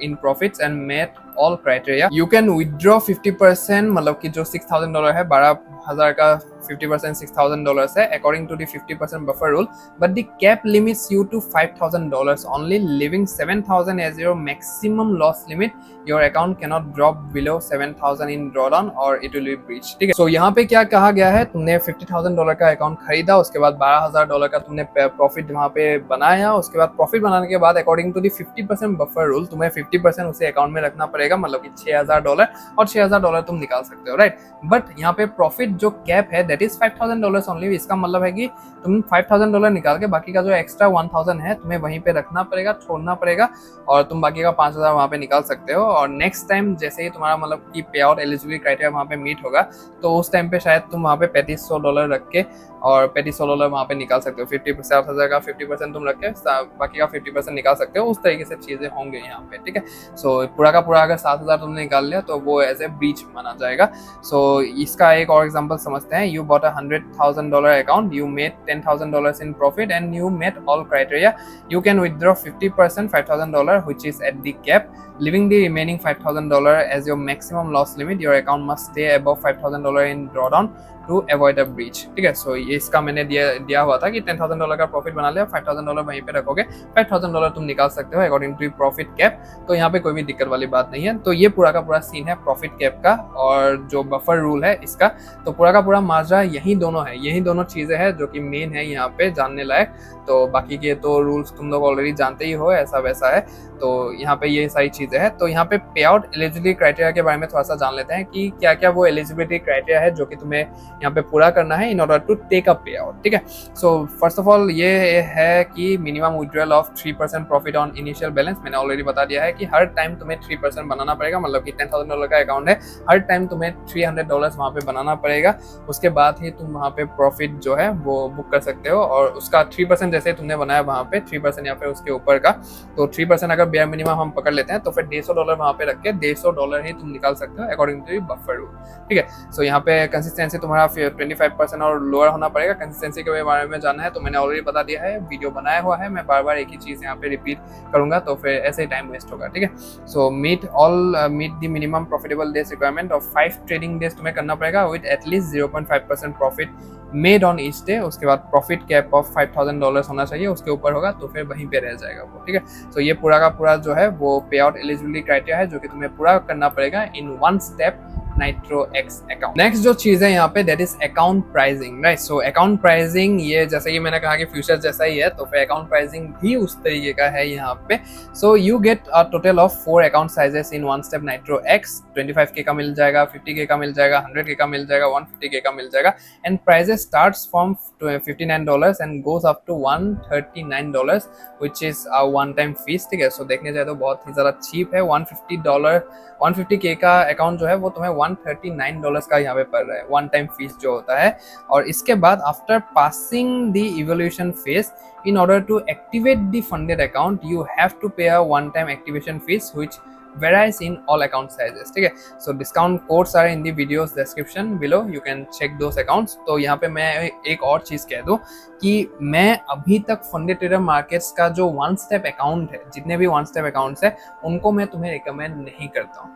in profits and made all criteria. You can withdraw 50%, मतलब कि जो $6,000 है, 12,000 का 50% $6,000 है according to the 50% buffer rule, but the cap limits you to $5,000 only, leaving 7,000 as your maximum loss limit. Your account can not drop below 7,000 in drawdown और it will be breach, ठीक है। सो यहाँ पे क्या कहा गया है, तुमने $50,000 का अकाउंट खरीदा, उसके बाद $12,000 का तुमने प्रॉफिट वहाँ पे बनाया। उसके बाद प्रॉफिट बनाने के बाद according to the 50% buffer rule तुम्हें 50% उसे अकाउंट में रखना पड़ेगा, मतलब कि $6,000, और $6,000 तुम निकाल सकते हो, राइट। बट यहाँ पे प्रॉफिट जो कैप है दैट इज $5,000 ओनली। इसका मतलब है कि तुम $5,000 निकाल के बाकी का जो एक्स्ट्रा 1,000 है तुम्हें वहीं पे रखना पड़ेगा, छोड़ना पड़ेगा, और तुम बाकी का 5,000 वहाँ पे निकाल सकते हो। और नेक्स्ट टाइम जैसे ही तुम्हारा मतलब कि पे आउट एलिजिबिलिटी क्राइटेरिया वहाँ पे मीट होगा तो उस टाइम पे शायद तुम वहाँ पे $3,500 रख के और $3,500 वहाँ पे निकाल सकते हो। 50,000 का 50% तुम रख के बाकी का 50% निकाल सकते हो। उस तरीके से चीजें होंगे यहाँ पे, ठीक है। सो पूरा का पूरा अगर 7,000 तुमने निकाल लिया तो वो एज ए ब्रीच माना जाएगा। सो इसका एक और एग्जांपल समझते हैं। You bought a $100,000 account, you made $10,000 in profit and you met all criteria. You can withdraw 50% $5,000 which is at the cap, leaving the remaining $5,000 as your maximum loss limit. Your account must stay above $5,000 in drawdown to avoid a breach, ठीक है। सो ये इसका मैंने दिया हुआ था कि $10,000 का प्रॉफिट बना लिया, $5,000 वहीं पे रखोगे, $5,000 तुम निकाल सकते हो अकॉर्डिंग टू प्रॉफिट कैप। तो यहाँ पे कोई भी दिक्कत वाली बात नहीं है। तो ये पूरा का पूरा सीन है प्रॉफिट कैप का और जो बफर रूल है इसका। तो पूरा का पूरा माजरा यही दोनों है, यही दोनों चीजें हैं जो कि मेन है यहाँ पे जानने लायक। तो बाकी के तो रूल्स तुम लोग ऑलरेडी जानते ही हो, ऐसा वैसा है। तो यहाँ पे ये सारी चीजें हैं। तो यहाँ पे पे आउट एलिजिबिलिटी क्राइटेरिया के बारे में थोड़ा सा जान लेते हैं कि क्या क्या वो एलिजिबिलिटी क्राइटेरिया है जो कि तुम्हें यहाँ पे पूरा करना है in order to take a payout, ठीक है। सो फर्स्ट ऑफ ऑल ये है कि minimum withdrawal of 3% profit on initial balance. मैंने ऑलरेडी बता दिया है कि हर टाइम तुम्हें 3% बनाना पड़ेगा, मतलब कि $10,000 का अकाउंट है, हर टाइम तुम्हें $300 वहाँ पे बनाना पड़ेगा। उसके बाद ही तुम वहाँ पे प्रॉफिट जो है वो बुक कर सकते हो। और उसका 3% जैसे तुमने बनाया वहाँ पे 3% या फिर उसके ऊपर का, तो 3% अगर बेयर मिनिमम हम पकड़ लेते हैं तो फिर $150 वहाँ पे रख के $150 ही तुम निकाल सकते हो अकॉर्डिंग टू बफर रूल, ठीक है। सो यहाँ पे कंसिस्टेंसी तुम्हारा तुम्हारा 25% और लोअर होना पड़ेगा। कंसिस्टेंसी के बारे में जानना है तो मैंने ऑलरेडी बता दिया है, वीडियो बनाया हुआ है, मैं बार बार एक ही चीज़ यहाँ पे रिपीट करूंगा तो फिर ऐसे ही टाइम वेस्ट होगा, ठीक है। So meet the minimum profitable days requirement of 5 trading days तुम्हें करना पड़ेगा with at least 0.5% profit made on each day. उसके बाद प्रॉफिट कैप ऑफ $5,000 होना चाहिए, उसके ऊपर होगा तो फिर वहीं पे रह जाएगा वो, ठीक है। तो ये पूरा का पूरा जो है वो पे आउट एलिजिबिलिटी क्राइटेरिया है जो कि तुम्हें पूरा करना पड़ेगा in one step NitroX account. Next जो चीज है यहाँ पे that is account pricing, right. So account pricing ये जैसे कि मैंने कहा कि फ्यूचर जैसा ही है तो फिर अकाउंट प्राइसिंग भी उस तरीके का है यहाँ पे। So you get a total of 4 account sizes in one step NitroX। 25K का मिल जाएगा, 50K का मिल जाएगा, 100K का मिल जाएगा, 150K का मिल जाएगा and prices starts from $59 and goes up to $139 which is a one time fees, ठीक है। सो देखने जाए तो बहुत ही ज़्यादा चीप है। $150K का अकाउंट जो है वो तुम्हें $139 का यहाँ पे पड़ रहा है, वन टाइम फीस जो होता है। और इसके बाद after passing the evolution phase in order to activate the funded account you have to pay a one time activation fees which varies in all account sizes, ठीक है। So discount codes are in the videos description below, you can check those accounts। तो यहाँ पे मैं एक और चीज़ कह दूँ कि मैं अभी तक फंडेड ट्रेडर मार्केट्स का जो वन स्टेप अकाउंट है, जितने भी वन स्टेप अकाउंट्स है उनको मैं तुम्हें रिकमेंड नहीं करता हूँ,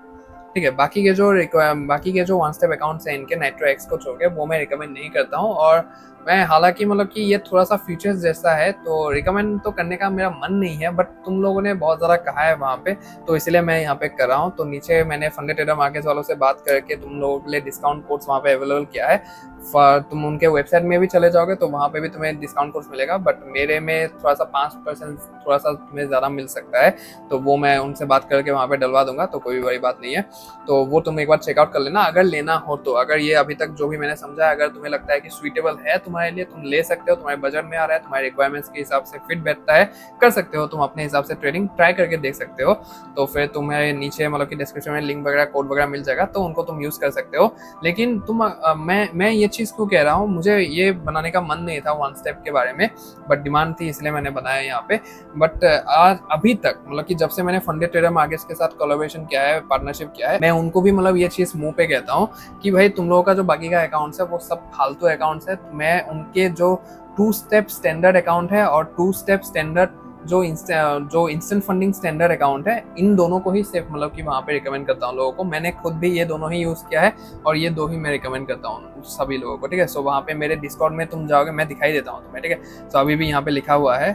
ठीक है। बाकी के जो वन स्टेप अकाउंट्स हैं इनके NitroX को छोड़ के वो मैं रिकमेंड नहीं करता हूँ। और मैं हालांकि मतलब कि ये थोड़ा सा फीचर्स जैसा है तो रिकमेंड तो करने का मेरा मन नहीं है, बट तुम लोगों ने बहुत ज़्यादा कहा है वहाँ पे तो इसलिए मैं यहाँ पे कर रहा हूँ। तो नीचे मैंने फंडेड ट्रेडर मार्केट्स वालों से बात करके तुम लोगों के लिए डिस्काउंट कोड्स वहाँ पे अवेलेबल किया है। तुम उनके वेबसाइट में भी चले जाओगे तो वहाँ पे भी तुम्हें डिस्काउंट कोड्स मिलेगा, बट मेरे में थोड़ा सा 5% थोड़ा सा तुम्हें ज़्यादा मिल सकता है तो वो मैं उनसे बात करके वहाँ पे डलवा दूंगा, तो कोई बड़ी बात नहीं है। तो वो तुम एक बार चेकआउट कर लेना अगर लेना हो तो। अगर ये अभी तक जो भी मैंने समझा है अगर तुम्हें लगता है कि सुइटेबल है तुम्हारे लिए, तुम ले सकते हो, तुम्हारे बजट में आ रहा है, तुम्हारे रिक्वायरमेंट्स के हिसाब से फिट बैठता है, कर सकते हो, तुम अपने हिसाब से ट्रेडिंग ट्राई करके देख सकते हो। तो फिर तुम्हें नीचे मतलब कि डिस्क्रिप्शन में लिंक वगैरह कोड वगैरह मिल जाएगा तो उनको तुम यूज़ कर सकते हो। लेकिन मैं ये चीज़ क्यों कह रहा हूँ, मुझे ये बनाने का मन नहीं था वन स्टेप के बारे में, बट डिमांड थी इसलिए मैंने बनाया यहाँ पे। बट आज अभी तक मतलब कि जब से मैंने फंडेड ट्रेडर मार्केट्स के साथ कोलैबोरेशन किया है, पार्टनरशिप किया है, मैं उनको भी मतलब ये चीज़ मुंह पे कहता हूँ कि भाई तुम लोगों का जो बाकी का अकाउंट्स है वो सब फालतू अकाउंट्स है। मैं उनके जो 2 स्टेप स्टैंडर्ड अकाउंट है और 2 स्टेप स्टैंडर्ड जो इंस्टेंट फंडिंग स्टैंडर्ड अकाउंट है, इन दोनों को ही सिर्फ मतलब कि वहाँ पे रिकमेंड करता हूँ लोगों को। मैंने खुद भी ये दोनों ही यूज़ किया है और ये 2 ही मैं रिकमेंड करता हूँ सभी लोगों को, ठीक है। सो वहाँ पे मेरे डिस्कॉर्ड में तुम जाओगे, मैं दिखाई देता हूँ तुम्हें, ठीक है। सो अभी भी यहाँ पे लिखा हुआ है,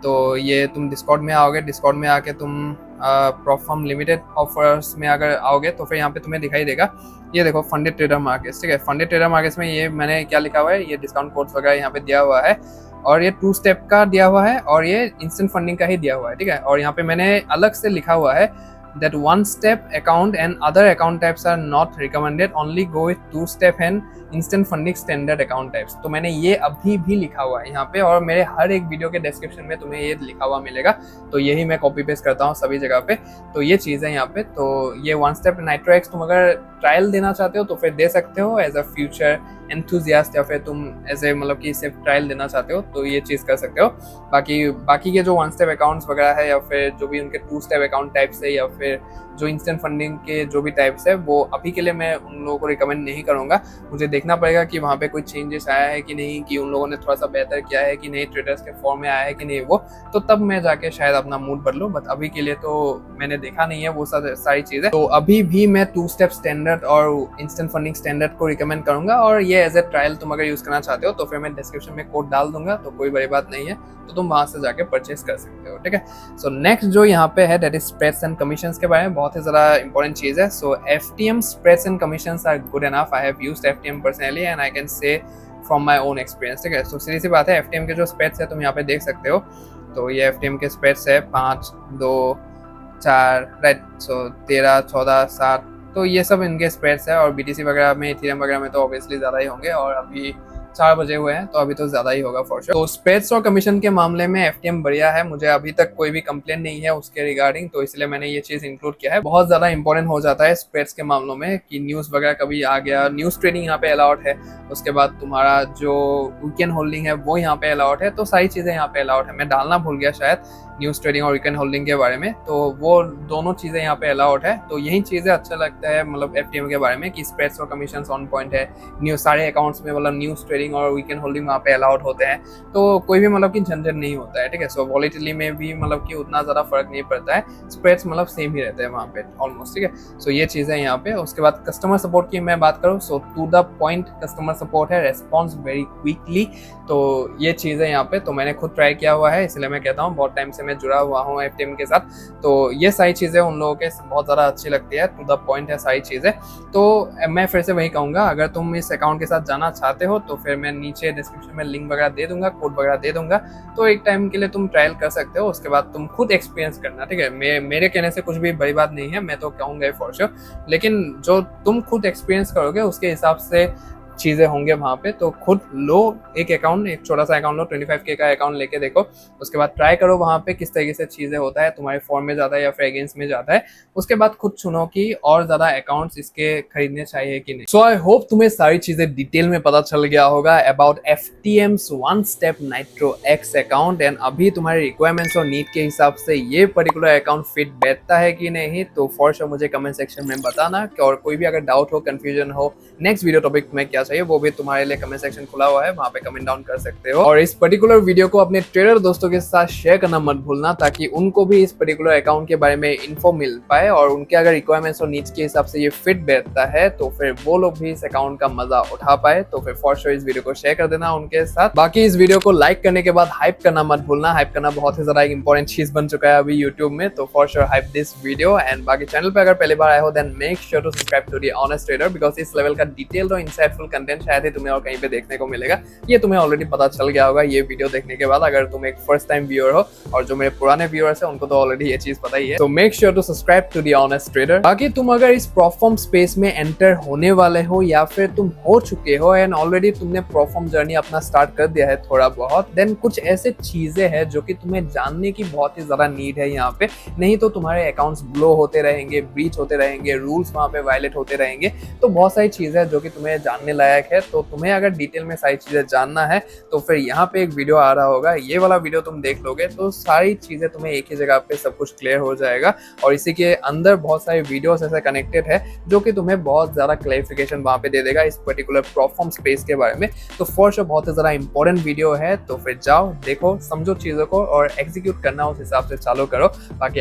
तो ये तुम डिस्कॉर्ड में आओगे, डिस्कॉर्ड में आके तुम प्रोफॉर्म लिमिटेड ऑफर्स में अगर आओगे तो फिर यहाँ पे तुम्हें दिखाई देगा, ये देखो फंडेड ट्रेडर मार्केट्स, ठीक है। फंडेड ट्रेडर मार्केट्स में ये मैंने क्या लिखा हुआ है, ये डिस्काउंट कोड्स वगैरह यहाँ पे दिया हुआ है और ये 2 स्टेप का दिया हुआ है और ये इंस्टेंट फंडिंग का ही दिया हुआ है, ठीक है। और यहाँ पे मैंने अलग से लिखा हुआ है that one step account and other account types are not recommended, only go with 2 step and instant funding standard account types। तो मैंने ये अभी भी लिखा हुआ है यहाँ पे और मेरे हर एक वीडियो के डिस्क्रिप्शन में तुम्हें ये लिखा हुआ मिलेगा, तो यही मैं कॉपी पेस्ट करता हूँ सभी जगह पे। तो ये चीज़ है यहाँ पे। तो ये वन स्टेप NitroX तुम अगर ट्रायल देना चाहते हो तो फिर दे सकते हो एज अ फ्यूचर एंथुजियास्ट, या फिर तुम ऐसे मतलब कि सिर्फ ट्रायल देना चाहते हो तो ये चीज़ कर सकते हो। बाकी के जो वन स्टेप अकाउंट्स वगैरह है या फिर जो भी उनके 2 स्टेप अकाउंट टाइप्स है या फिर जो इंस्टेंट फंडिंग के जो भी टाइप्स है, वो अभी के लिए मैं उन लोगों को रिकमेंड नहीं करूँगा। मुझे देखना पड़ेगा कि वहाँ पे कोई चेंजेस आया है कि नहीं, कि उन लोगों ने थोड़ा सा बेहतर किया है कि नहीं, ट्रेडर्स के फॉर्म में आया है कि नहीं, वो तो तब मैं जाके शायद अपना मूड बदलूँ। बट अभी के लिए तो मैंने देखा नहीं है वो सारी चीज़ें। तो अभी भी मैं 2 स्टेप स्टैंडर्ड और इंस्टेंट फंडिंग स्टैंडर्ड को रिकमेंड करूँगा और ये एज ए ट्रायल तुम अगर यूज़ करना चाहते हो तो फिर मैं डिस्क्रिप्शन में कोड डाल दूंगा, तो कोई बड़ी बात नहीं है, तो तुम वहाँ से जाके परचेस कर सकते हो, ठीक है। सो नेक्स्ट जो यहाँ पे है that is spreads and commissions के बारे में, बहुत ही ज़्यादा इंपॉर्टेंट चीज़ है। So FTM spreads and commissions are good enough, I have used FTM personally and I can say from my own experience, ठीक है। सो सीधी सी बात है, FTM के जो स्प्रेड्स है तुम यहाँ पे देख सकते हो, तो ये FTM के स्प्रेड्स है 5, 2, 4, राइट। सो 13, 14, 7, तो ये सब इनके स्प्रेड्स है। और BTC वगैरह में, इथेरियम वगैरह में तो ऑब्वियसली ज़्यादा ही होंगे और अभी 4 बजे हुए हैं तो अभी तो ज़्यादा ही होगा फॉर श्योर। तो स्प्रेड्स और कमीशन के मामले में FTM बढ़िया है, मुझे अभी तक कोई भी कंप्लेंट नहीं है उसके रिगार्डिंग, तो इसलिए मैंने ये चीज़ इंक्लूड किया है। बहुत ज़्यादा इंपॉर्टेंट हो जाता है स्प्रेड्स के मामलों में कि न्यूज़ वगैरह कभी आ गया, न्यूज़ ट्रेडिंग यहाँ पे अलाउड है, उसके बाद तुम्हारा जो वीकेंड होल्डिंग है वो यहाँ पे अलाउड है, तो सारी चीज़ें यहाँ पे अलाउड है। मैं डालना भूल गया शायद, न्यूज़ ट्रेडिंग और वीकेंड होल्डिंग के बारे में, तो वो दोनों चीज़ें यहाँ पे अलाउड है। तो यही चीज़ें अच्छा लगता है मतलब FTM के बारे में कि स्प्रेड्स और कमीशन ऑन पॉइंट है, न्यूज़ सारे अकाउंट्स में मतलब न्यूज़ ट्रेडिंग और वीकेंड होल्डिंग वहाँ पे अलाउड होते हैं, तो कोई भी मतलब कि झंझट नहीं होता है, ठीक है। सो वॉलेटिलिटी में भी मतलब कि उतना ज़्यादा फर्क नहीं पड़ता है, स्प्रेड्स मतलब सेम ही रहते हैं वहाँ पे ऑलमोस्ट, ठीक है। सो ये चीज़ें यहाँ पे। उसके बाद कस्टमर सपोर्ट की मैं बात करूँ, so to the point customer support है, रेस्पॉन्स वेरी क्विकली, तो ये चीज़ें यहाँ पे तो मैंने खुद ट्राई किया हुआ है, इसलिए मैं कहता हूँ बहुत टाइम से मैं जुड़ा हुआ हूँ FTM के साथ, तो ये सारी चीज़ें उन लोगों के बहुत ज़्यादा अच्छी लगती है, टू द पॉइंट है सारी चीज़ें। तो मैं फिर से वही कहूँगा, अगर तुम इस अकाउंट के साथ जाना चाहते हो तो फिर मैं नीचे डिस्क्रिप्शन में लिंक वगैरह दे दूंगा, कोड वगैरह दे दूंगा, तो एक टाइम के लिए तुम ट्रायल कर सकते हो, उसके बाद तुम खुद एक्सपीरियंस करना, ठीक है। मेरे कहने से कुछ भी बड़ी बात नहीं है, मैं तो कहूँगा फॉर श्योर, लेकिन जो तुम खुद एक्सपीरियंस करोगे उसके हिसाब से चीज़ें होंगे वहाँ पे, तो खुद लो एक अकाउंट, एक छोटा सा अकाउंट लो, 25K का अकाउंट लेके देखो, उसके बाद ट्राई करो वहाँ पे किस तरीके से चीज़ें होता है, तुम्हारे फॉर्म में जाता है या फिर अगेंस्ट में जाता है, उसके बाद खुद सुनो कि और ज़्यादा अकाउंट्स इसके खरीदने चाहिए कि नहीं। सो आई होप तुम्हें सारी चीज़ें डिटेल में पता चल गया होगा about FTM's one step nitro x account, and अभी तुम्हारे रिक्वायरमेंट्स और नीड के हिसाब से ये पर्टिकुलर अकाउंट फिट बैठता है कि नहीं, तो फॉर श्योर मुझे कमेंट सेक्शन में बताना, और कोई भी अगर डाउट हो, कंफ्यूजन हो, नेक्स्ट वीडियो टॉपिक में क्या चाहिए, वो भी तुम्हारे लिए कमेंट सेक्शन खुला हुआ है, वहां पे कमेंट डाउन कर सकते हो। और इस पर्टिकुलर वीडियो को अपने ट्रेडर दोस्तों के साथ शेयर करना मत भूलना, ताकि उनको भी इस पर्टिकुलर अकाउंट के बारे में इन्फो मिल पाए, और उनके अगर रिक्वायरमेंट्स और नीड्स के हिसाब से ये फिट बैठता है तो फिर वो लोग भी इस अकाउंट का मजा उठा पाए। तो फिर फॉर श्योर इस वीडियो को शेयर कर देना उनके साथ। बाकी इस वीडियो को लाइक करने के बाद हाइप करना मत भूलना, हाइप करना बहुत ही ज्यादा एक इंपॉर्टेंट चीज बन चुका है अभी यूट्यूब में, तो for sure hype this video. And बाकी चैनल पे अगर पहली बार आए हो then make sure to subscribe to the honest trader, because इस लेवल का डिटेल्ड और इंसाइटफुल कंटेंट शायद ही तुम्हें और कहीं पे देखने को मिलेगा। ये तुम्हें ऑलरेडी पता चल गया होगा ये वीडियो देखने के बाद, अगर तुम एक फर्स्ट टाइम व्यूअर हो, और जो मेरे पुराने व्यूअर्स हैं उनको तो ऑलरेडी ये चीज पता ही है। तो make sure to subscribe to the honest trader. बाकी तुम अगर इस प्रोफॉर्म स्पेस में एंटर होने वाले हो, या फिर तुम हो चुके हो एंड ऑलरेडी तुमने प्रोफॉर्म जर्नी अपना स्टार्ट कर दिया है थोड़ा बहुत, देन कुछ ऐसे चीजें हैं जो कि तुम्हें जानने की बहुत ही ज्यादा नीड है यहाँ पे, नहीं तो तुम्हारे अकाउंट्स ब्लो होते रहेंगे, ब्रीच होते रहेंगे, रूल्स वहां पे वायलेट होते रहेंगे। तो बहुत सारी चीजें जो कि तुम्हें जानने लायक है, तो तुम्हें अगर डिटेल में सारी चीजें जानना है तो फिर यहाँ पे एक वीडियो आ रहा होगा, ये वाला वीडियो तुम देख लोगे तो सारी चीजें तुम्हें एक ही जगह पे सब कुछ क्लियर हो जाएगा। और इसी के अंदर बहुत सारे वीडियोस ऐसे कनेक्टेड है जो कि तुम्हें बहुत ज्यादा क्लैरिफिकेशन वहां पे दे देगा इस पर्टिकुलर प्रोफॉर्म स्पेस के बारे में। तो फॉर श्योर बहुत ही ज्यादा इंपॉर्टेंट वीडियो है, तो फिर जाओ देखो, समझो चीजों को और एग्जीक्यूट करना उस हिसाब से चालू करो। बाकी